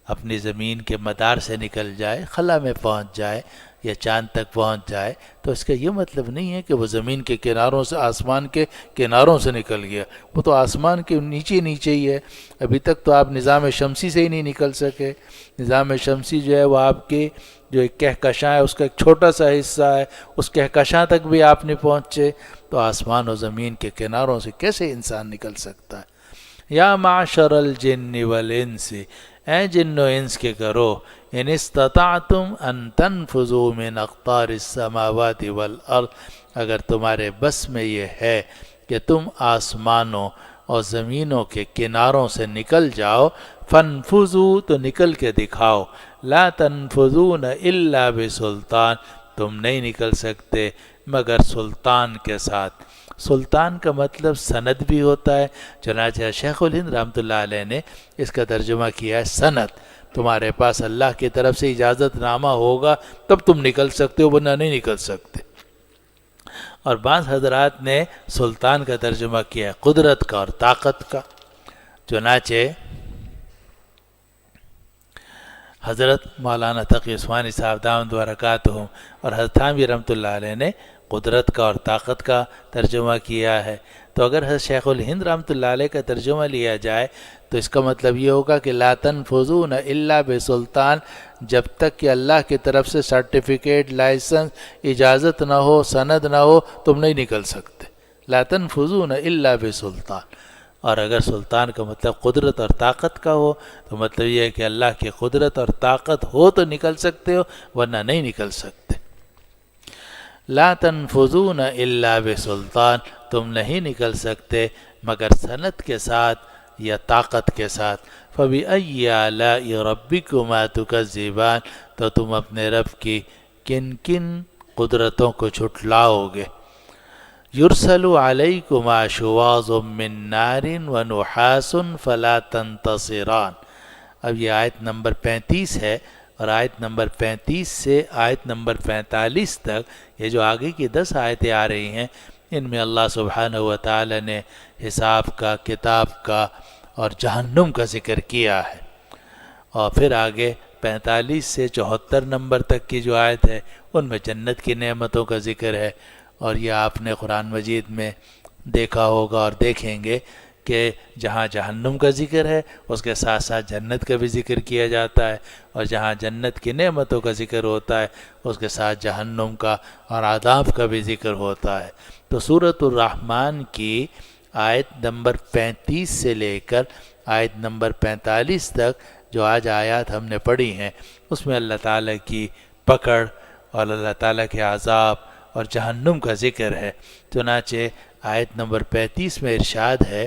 A: اپنی زمین کے مدار سے نکل جائے، خلا میں پہنچ جائے یا چاند تک پہنچ جائے، تو اس کا یہ مطلب نہیں ہے کہ وہ زمین کے کناروں سے، آسمان کے کناروں سے نکل گیا، وہ تو آسمان کے نیچے نیچے ہی ہے۔ ابھی تک تو آپ نظام شمسی سے ہی نہیں نکل سکے۔ نظام شمسی جو ہے وہ آپ کے جو ایک کہکشاں ہے اس کا ایک چھوٹا سا حصہ ہے، اس کہکشاں تک بھی آپ نہیں پہنچے، تو آسمان و زمین کے کناروں سے کیسے انسان نکل سکتا ہے؟ یا معشر الجن والانس، اے جن و انس کے گروہ، ان استطعتم ان تنفذوا من اقطار السماوات والارض، اگر تمہارے بس میں یہ ہے کہ تم آسمانوں اور زمینوں کے کناروں سے نکل جاؤ، فانفذوا، تو نکل کے دکھاؤ، لا تنفذون الا بسلطان، تم نہیں نکل سکتے مگر سلطان کے ساتھ۔ سلطان کا مطلب سند بھی ہوتا ہے، چنانچہ شیخ الہند رحمۃ اللہ علیہ نے اس کا ترجمہ کیا ہے سند۔ تمہارے پاس اللہ کی طرف سے اجازت نامہ ہوگا تب تم نکل سکتے ہو، ورنہ نہیں نکل سکتے۔ اور بعض حضرات نے سلطان کا ترجمہ کیا ہے قدرت کا اور طاقت کا، چنانچہ حضرت مولانا تقی عثمانی صاحب دامت برکاتہم اور حضرت تھانوی رحمۃ اللہ علیہ نے قدرت کا اور طاقت کا ترجمہ کیا ہے۔ تو اگر حضرت شیخ الہند رحمۃ اللہ علیہ کا ترجمہ لیا جائے تو اس کا مطلب یہ ہوگا کہ لا تنفذون الا بسلطان، جب تک کہ اللہ کی طرف سے سرٹیفکیٹ، لائسنس، اجازت نہ ہو، سند نہ ہو، تم نہیں نکل سکتے۔ لا تنفذون الا بسلطان۔ اور اگر سلطان کا مطلب قدرت اور طاقت کا ہو تو مطلب یہ ہے کہ اللہ کی قدرت اور طاقت ہو تو نکل سکتے ہو، ورنہ نہیں نکل سکتے۔ لا تنفذون الا بسلطان، تم نہیں نکل سکتے مگر سند کے ساتھ یا طاقت کے ساتھ۔ فبأي آلاء ربكما تكذبان، تو تم اپنے رب کی کن کن قدرتوں کو جھٹلاؤ گے۔ یرسل علیکما شواظ من نار ونحاس فلا تنتصران۔ اب یہ آیت نمبر 35 ہے، اور آیت نمبر 35 سے آیت نمبر 45 تک یہ جو آگے کی 10 آیتیں آ رہی ہیں، ان میں اللہ سبحانہ و تعالی نے حساب کا، کتاب کا اور جہنم کا ذکر کیا ہے۔ اور پھر آگے 45 سے 74 نمبر تک کی جو آیت ہے ان میں جنت کی نعمتوں کا ذکر ہے۔ اور یہ آپ نے قرآن مجید میں دیکھا ہوگا اور دیکھیں گے کہ جہاں جہنم کا ذکر ہے اس کے ساتھ ساتھ جنت کا بھی ذکر کیا جاتا ہے، اور جہاں جنت کی نعمتوں کا ذکر ہوتا ہے اس کے ساتھ جہنم کا اور عذاب کا بھی ذکر ہوتا ہے۔ تو سورۃ الرحمن کی آیت نمبر 35 سے لے کر آیت نمبر 45 تک جو آج آیات ہم نے پڑھی ہیں، اس میں اللہ تعالیٰ کی پکڑ اور اللہ تعالیٰ کے عذاب اور جہنم کا ذکر ہے۔ چنانچہ آیت نمبر 35 میں ارشاد ہے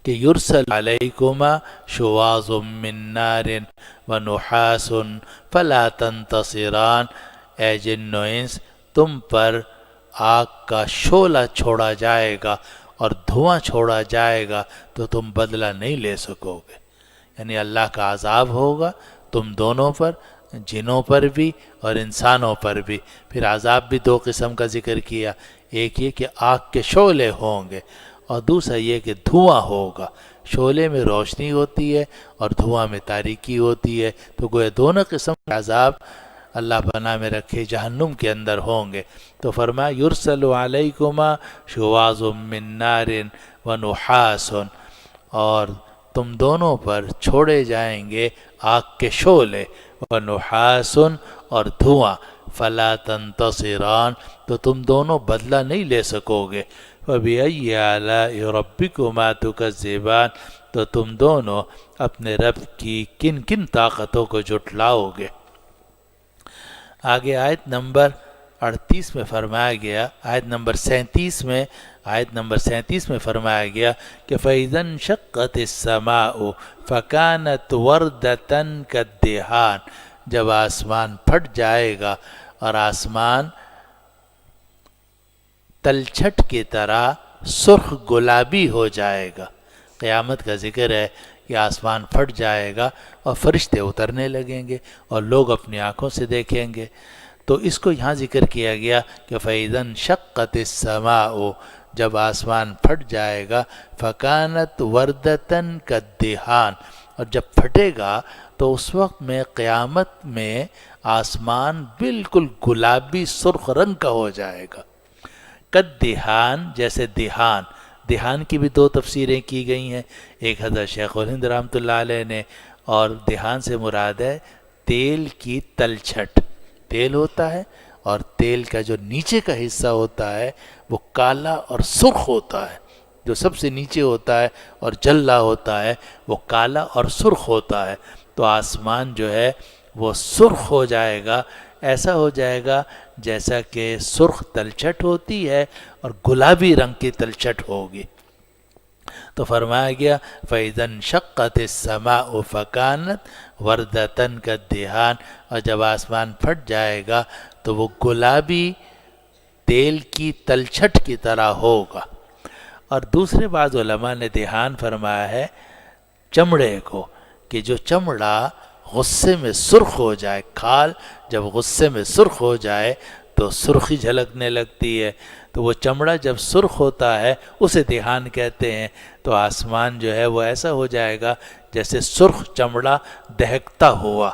A: کہ یرسل علیکما شواظ من نار ونحاس فلا تنتصران، اے جن و انس، تم پر آگ کا شعلہ چھوڑا جائے گا اور دھواں چھوڑا جائے گا تو تم بدلہ نہیں لے سکو گے۔ یعنی اللہ کا عذاب ہوگا تم دونوں پر، جنوں پر بھی اور انسانوں پر بھی۔ پھر عذاب بھی دو قسم کا ذکر کیا، ایک یہ کہ آگ کے شعلے ہوں گے، اور دوسرا یہ کہ دھواں ہوگا۔ شعلے میں روشنی ہوتی ہے اور دھواں میں تاریکی ہوتی ہے، تو گویا دونوں قسم کے عذاب اللہ پناہ میں رکھے جہنم کے اندر ہوں گے۔ تو فرمایا یرسل علیکما شواظ من نار ونحاس، اور تم دونوں پر چھوڑے جائیں گے آگ کے شعلے، ونحاس، اور دھواں، فلا تنتصران، تو تم دونوں بدلہ نہیں لے سکو گے۔ فبأي آلاء ربكما تكذبان، تو تم دونوں اپنے رب کی کن کن طاقتوں کو جھٹلاؤ گے۔ آگے آیت نمبر 38 میں فرمایا گیا، آیت نمبر 37 میں فرمایا گیا کہ فَإِذَا انشَقَّتِ السَّمَاءُ فَكَانَتْ وَرْدَةً كَالدِّهَانِ، جب آسمان پھٹ جائے گا اور آسمان تلچھٹ کی طرح سرخ گلابی ہو جائے گا۔ قیامت کا ذکر ہے کہ آسمان پھٹ جائے گا اور فرشتے اترنے لگیں گے اور لوگ اپنی آنکھوں سے دیکھیں گے۔ تو اس کو یہاں ذکر کیا گیا کہ فَإِذَا انشَقَّتِ السَّمَاءُ، جب آسمان پھٹ جائے گا، فَكَانَتْ وَرْدَةً كَالدِّهَانِ، اور جب پھٹے گا تو اس وقت میں قیامت میں آسمان بالکل گلابی سرخ رنگ کا ہو جائے گا، قد دہان، جیسے دہان۔ دہان کی بھی دو تفسیریں کی گئی ہیں، ایک حضرت شیخ الہند رحمۃ اللہ علیہ نے، اور دہان سے مراد ہے تیل کی تلچھٹ۔ تیل ہوتا ہے اور تیل کا جو نیچے کا حصہ ہوتا ہے وہ کالا اور سرخ ہوتا ہے، جو سب سے نیچے ہوتا ہے اور جل رہا ہوتا ہے وہ کالا اور سرخ ہوتا ہے۔ تو آسمان جو ہے وہ سرخ ہو جائے گا، ایسا ہو جائے گا جیسا کہ سرخ تلچھٹ ہوتی ہے اور گلابی رنگ کی تلچھٹ ہوگی۔ تو فرمایا گیا فَإِذَا انشَقَّتِ السَّمَاءُ فَكَانَتْ وَرْدَةً كَالدِّهَانِ، اور جب آسمان پھٹ جائے گا تو وہ گلابی تیل کی تلچھٹ کی طرح ہوگا۔ اور دوسرے بعض علماء نے دہان فرمایا ہے چمڑے کو، کہ جو چمڑا غصے میں سرخ ہو جائے، کھال جب غصے میں سرخ ہو جائے تو سرخی جھلکنے لگتی ہے، تو وہ چمڑا جب سرخ ہوتا ہے اسے دہان کہتے ہیں۔ تو آسمان جو ہے وہ ایسا ہو جائے گا جیسے سرخ چمڑا دہکتا ہوا۔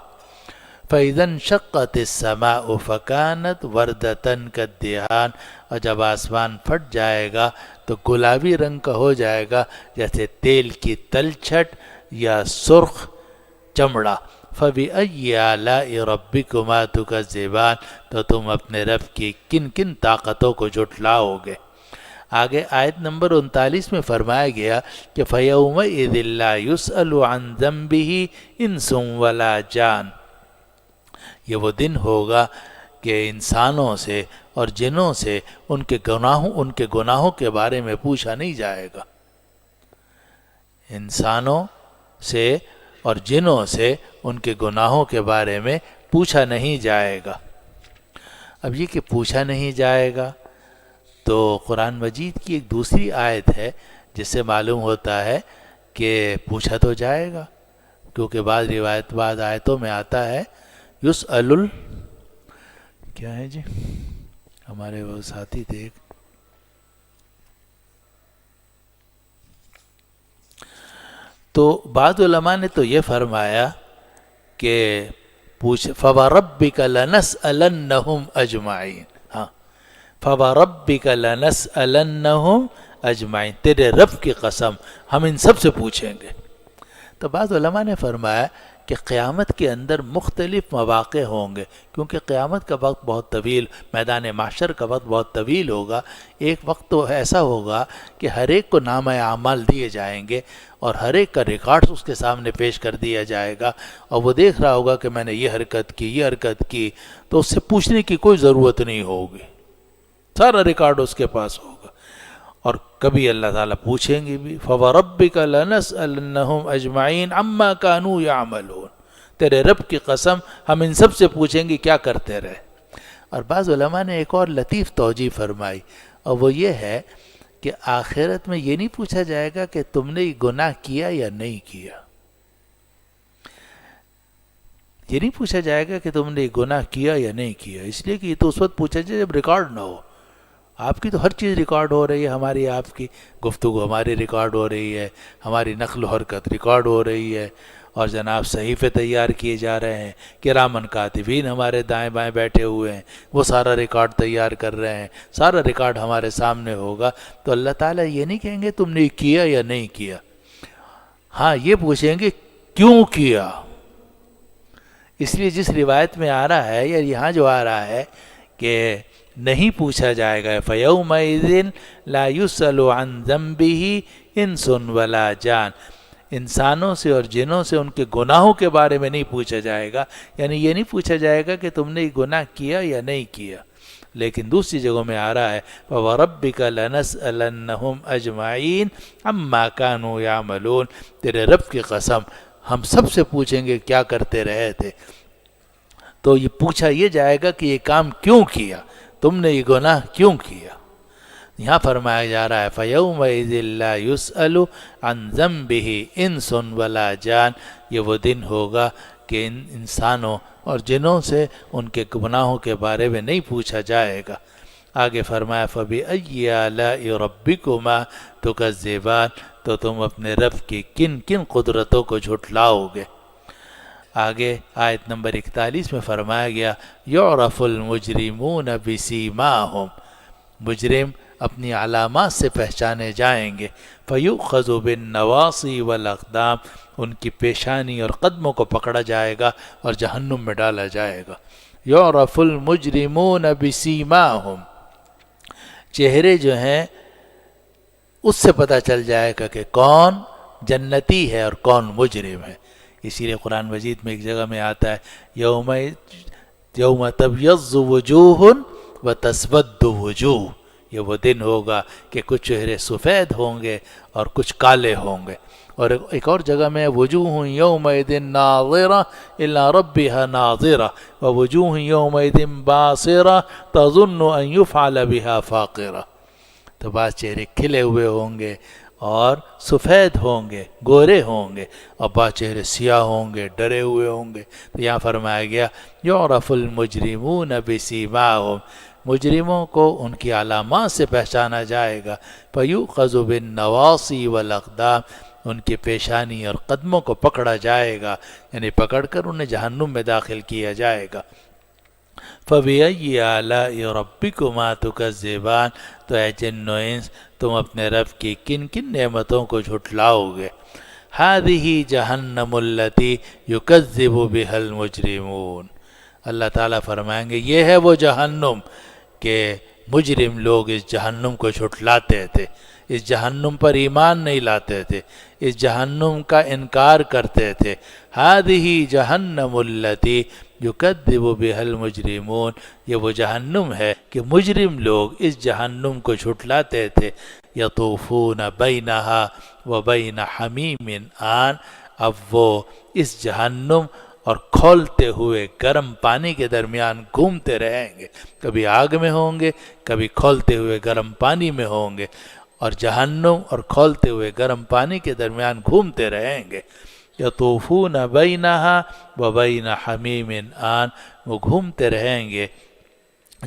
A: فَإِذَا انشَقَّتِ السَّمَاءُ فَكَانَتْ وَرْدَةً كَالدِّهَانِ، اور جب آسمان پھٹ جائے گا تو گلابی رنگ کا ہو جائے گا جیسے تیل کی تلچھٹ یا سرخ چمڑا۔ فَبِأَيِّ آلَاءِ رَبِّكُمَا تُكَذِّبَانِ، تو تم اپنے رب کی کن کن طاقتوں کو جھٹلاؤ گے۔ آگے آیت نمبر 39 میں فرمایا گیا کہ فَيَوْمَئِذٍ لَا يُسْأَلُ عَنْ ذَنبِهِ إِنسٌ وَلَا جَانٌ، یہ وہ دن ہوگا کہ انسانوں سے اور جنوں سے ان کے گناہوں کے بارے میں پوچھا نہیں جائے گا۔ انسانوں سے اور جنوں سے ان کے گناہوں کے بارے میں پوچھا نہیں جائے گا۔ اب یہ کہ پوچھا نہیں جائے گا تو قرآن مجید کی ایک دوسری آیت ہے جس سے معلوم ہوتا ہے کہ پوچھا تو جائے گا، کیونکہ بعض آیتوں میں آتا ہے یسأل کیا ہے جی، ہمارے وہ ساتھی تھے ایک، تو بعض علماء نے تو یہ فرمایا کہ فَوَرَبِّكَ لَنَسْأَلَنَّهُمْ أَجْمَعِينَ، ہاں فَوَرَبِّكَ لَنَسْأَلَنَّهُمْ أَجْمَعِينَ، تیرے رب کی قسم ہم ان سب سے پوچھیں گے۔ تو بعض علماء نے فرمایا کہ قیامت کے اندر مختلف مواقع ہوں گے، کیونکہ قیامت کا وقت بہت طویل، میدان محشر کا وقت بہت طویل ہوگا۔ ایک وقت تو ایسا ہوگا کہ ہر ایک کو نامہ اعمال دیے جائیں گے اور ہر ایک کا ریکارڈ اس کے سامنے پیش کر دیا جائے گا، اور وہ دیکھ رہا ہوگا کہ میں نے یہ حرکت کی، تو اس سے پوچھنے کی کوئی ضرورت نہیں ہوگی، سارا ریکارڈ اس کے پاس ہوگا۔ اور کبھی اللہ تعالیٰ پوچھیں گے بھی فَوَرَبِّكَ لَنَسْأَلَنَّهُمْ أَجْمَعِينَ عَمَّا كَانُوا يَعْمَلُونَ، تیرے رب کی قسم ہم ان سب سے پوچھیں گے کیا کرتے رہے۔ اور بعض علماء نے ایک اور لطیف توجیہ فرمائی، اور وہ یہ ہے کہ آخرت میں یہ نہیں پوچھا جائے گا کہ تم نے یہ گناہ کیا یا نہیں کیا، یہ نہیں پوچھا جائے گا کہ تم نے یہ گناہ کیا یا نہیں کیا، اس لیے کہ یہ تو اس وقت پوچھا جائے جب ریکارڈ نہ ہو۔ آپ کی تو ہر چیز ریکارڈ ہو رہی ہے، ہماری آپ کی گفتگو ہماری ریکارڈ ہو رہی ہے، ہماری نقل و حرکت ریکارڈ ہو رہی ہے، اور جناب صحیفے تیار کیے جا رہے ہیں، کرامن کاتبین ہمارے دائیں بائیں بیٹھے ہوئے ہیں، وہ سارا ریکارڈ تیار کر رہے ہیں، سارا ریکارڈ ہمارے سامنے ہوگا۔ تو اللہ تعالیٰ یہ نہیں کہیں گے تم نے کیا یا نہیں کیا، ہاں یہ پوچھیں گے کیوں کیا۔ اس لیے جس روایت میں آ رہا ہے یا یہاں جو آ رہا ہے کہ نہیں پوچھا جائے گا فَيَوْمَئِذٍ لَا يُسْأَلُ عَنْ ذَنبِهِ إِنسٌ وَلَا جَانٌ، انسانوں سے اور جنوں سے ان کے گناہوں کے بارے میں نہیں پوچھا جائے گا، یعنی یہ نہیں پوچھا جائے گا کہ تم نے یہ گناہ کیا یا نہیں کیا۔ لیکن دوسری جگہوں میں آ رہا ہے فَوَرَبِّكَ لَنَسْأَلَنَّهُمْ أَجْمَعِينَ عَمَّا كَانُوا يَعْمَلُونَ، تیرے رب کی قسم ہم سب سے پوچھیں گے کیا کرتے رہے تھے۔ تو یہ پوچھا یہ جائے گا کہ یہ کام کیوں کیا، تم نے یہ گناہ کیوں کیا۔ یہاں فرمایا جا رہا ہے فَيَوْمَئِذٍ لَا يُسْأَلُ عَنْ ذَنبِهِ إِنسٌ وَلَا جَانٌ، یہ وہ دن ہوگا کہ انسانوں اور جنوں سے ان کے گناہوں کے بارے میں نہیں پوچھا جائے گا۔ آگے فرمایا فَبِأَيِّ آلَاءِ رَبِّكُمَا تُكَذِّبَانِ، تو تم اپنے رب کی کن کن قدرتوں کو جھٹلاؤ گے۔ آگے آیت نمبر 41 میں فرمایا گیا یعرف المجرمون بسیماہم، مجرم اپنی علامات سے پہچانے جائیں گے، فیؤخذ بالنواصی والاقدام، ان کی پیشانی اور قدموں کو پکڑا جائے گا اور جہنم میں ڈالا جائے گا۔ یعرف المجرمون بسیماہم، چہرے جو ہیں اس سے پتہ چل جائے گا کہ کون جنتی ہے اور کون مجرم ہے۔ اسی لیے قرآن مجید میں ایک جگہ میں آتا ہے یوم تبیض وجوہ وتسود وجوہ، یہ وہ دن ہوگا کہ کچھ چہرے سفید ہوں گے اور کچھ کالے ہوں گے۔ اور ایک اور جگہ میں وجوہ یومئذ ناظرہ الی ربها ناظرہ ووجوہ یومئذ باصرہ تظن ان یفعل بها فاقرہ، تو بعض چہرے کھلے ہوئے ہوں گے اور سفید ہوں گے، گورے ہوں گے، اور بعض چہرے سیاہ ہوں گے، ڈرے ہوئے ہوں گے۔ تو یہاں فرمایا گیا یعرف المجرمون بسیماہم، مجرموں کو ان کی علامات سے پہچانا جائے گا، فیؤخذ بالنواصی والاقدام، ان کی پیشانی اور قدموں کو پکڑا جائے گا، یعنی پکڑ کر انہیں جہنم میں داخل کیا جائے گا۔ فَبِأَيِّ آلَاءِ رَبِّكُمَا تُكَذِّبَانِ، تو اے جن و انس تم اپنے رب کی کن کن نعمتوں کو جھٹلاؤ گے۔ هَذِهِ جَهَنَّمُ الَّتِي يُكَذِّبُ بِهَا الْمُجْرِمُونَ، اللہ تعالیٰ فرمائیں گے یہ ہے وہ جہنم کہ مجرم لوگ اس جہنم کو جھٹلاتے تھے، اس جہنم پر ایمان نہیں لاتے تھے، اس جہنم کا انکار کرتے تھے۔ هَذِهِ جَهَنَّمُ الَّتِي يُكَذِّبُ بِهَا الْمُجْرِمُونَ، یہ وہ جہنم ہے کہ مجرم لوگ اس جہنم کو جھٹلاتے تھے۔ يَطُوفُونَ بَيْنَهَا وَبَيْنَ حَمِيمٍ آن، اب وہ اس جہنم اور کھولتے ہوئے گرم پانی کے درمیان گھومتے رہیں گے، کبھی آگ میں ہوں گے، کبھی کھولتے ہوئے گرم پانی میں ہوں گے، اور جہنم اور کھولتے ہوئے گرم پانی کے درمیان گھومتے رہیں گے۔ یطوفون بینہا وبین حمیم آن، وہ گھومتے رہیں گے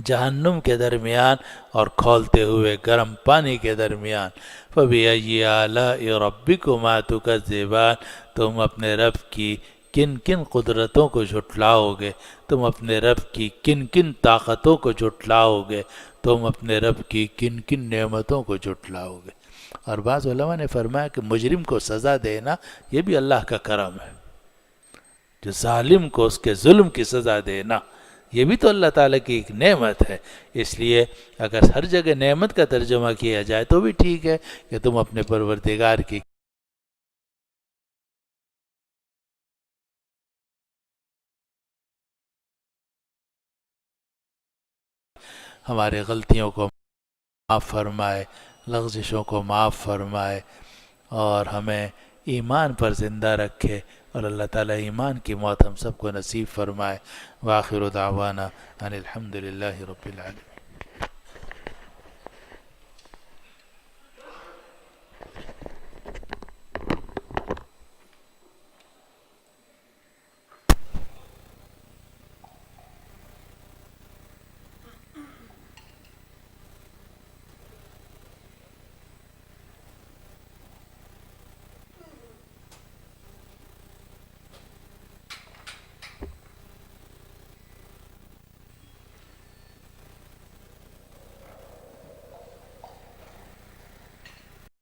A: جہنم کے درمیان اور کھولتے ہوئے گرم پانی کے درمیان۔ فَبِأَيِّ آلَاءِ رَبِّكُمَا تُكَذِّبَانِ، تم اپنے رب کی کن کن قدرتوں کو جھٹلاؤ گے، تم اپنے رب کی کن کن طاقتوں کو جھٹلاؤ گے، تم اپنے رب کی کن کن نعمتوں کو جھٹلاؤ گے۔ اور بعض علماء نے فرمایا کہ مجرم کو سزا دینا یہ بھی اللہ کا کرم ہے، جو ظالم کو اس کے ظلم کی سزا دینا یہ بھی تو اللہ تعالیٰ کی ایک نعمت ہے۔ اس لیے اگر ہر جگہ نعمت کا ترجمہ کیا جائے تو بھی ٹھیک ہے کہ تم اپنے پروردگار کی ہمارے غلطیوں کو معاف فرمائے، لغزشوں کو معاف فرمائے، اور ہمیں ایمان پر زندہ رکھے، اور اللہ تعالیٰ ایمان کی موت ہم سب کو نصیب فرمائے۔ وآخر دعوانا ان الحمد للہ رب العالمین۔